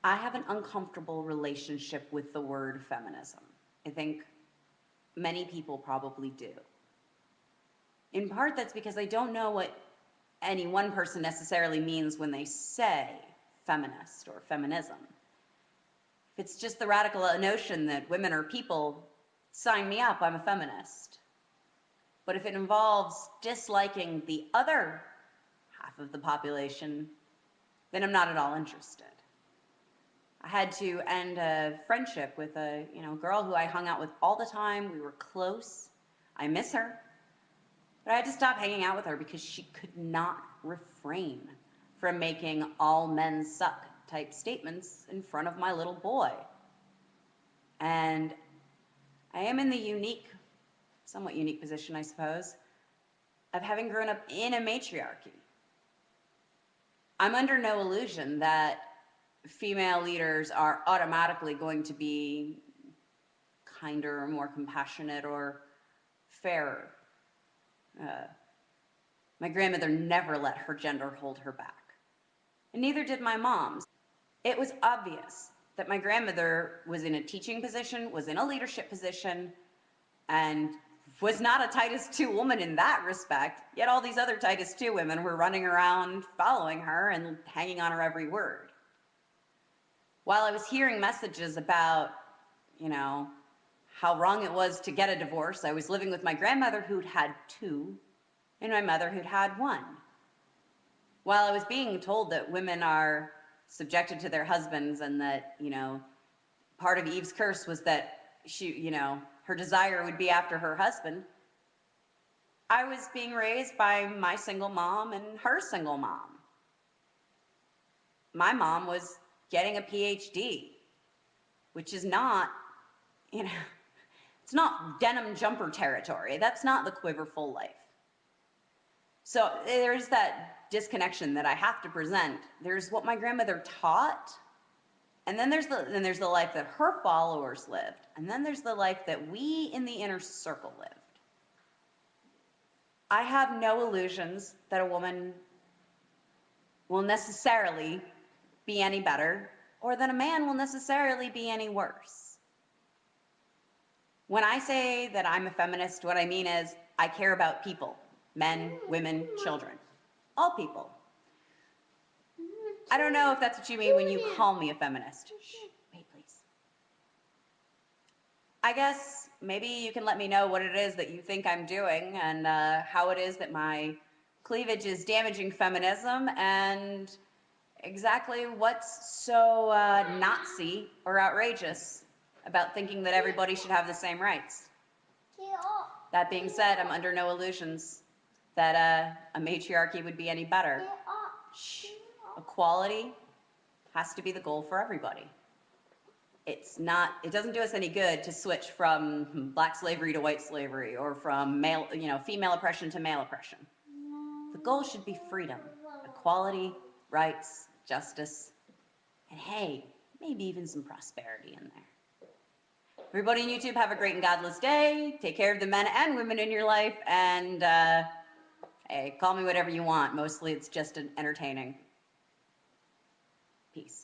I have an uncomfortable relationship with the word feminism. I think many people probably do. In part, that's because I don't know what any one person necessarily means when they say feminist or feminism. If it's just the radical notion that women are people, sign me up, I'm a feminist. But if it involves disliking the other half of the population, then I'm not at all interested. I had to end a friendship with a girl who I hung out with all the time. We were close. I miss her. But I had to stop hanging out with her because she could not refrain from making all men suck type statements in front of my little boy. And I am in the somewhat unique position, I suppose, of having grown up in a matriarchy. I'm under no illusion that female leaders are automatically going to be kinder, more compassionate, or fairer. My grandmother never let her gender hold her back, and neither did my mom's. It was obvious that my grandmother was in a teaching position, was in a leadership position, and was not a Titus II woman in that respect, yet all these other Titus II women were running around following her and hanging on her every word. While I was hearing messages about, how wrong it was to get a divorce, I was living with my grandmother who'd had 2 and my mother who'd had 1. While I was being told that women are subjected to their husbands and that, part of Eve's curse was that she, her desire would be after her husband, I was being raised by my single mom and her single mom. My mom was getting a PhD, which is not, it's not denim jumper territory. That's not the quiverful life. So there's that disconnection that I have to present. There's what my grandmother taught, and then there's the life that her followers lived, and then there's the life that we in the inner circle lived. I have no illusions that a woman will necessarily be any better, or that a man will necessarily be any worse. When I say that I'm a feminist, what I mean is I care about people, men, women, children, all people. I don't know if that's what you mean when you call me a feminist. Shh, wait, please. I guess maybe you can let me know what it is that you think I'm doing and how it is that my cleavage is damaging feminism, and exactly what's so Nazi or outrageous about thinking that everybody should have the same rights. That being said, I'm under no illusions that a matriarchy would be any better. Shh. Equality has to be the goal for everybody. It doesn't do us any good to switch from black slavery to white slavery, or from female oppression to male oppression. The goal should be freedom, equality, rights, justice, and hey, maybe even some prosperity in there. Everybody on YouTube, have a great and godless day. Take care of the men and women in your life, and hey, call me whatever you want. Mostly it's just entertaining. Peace.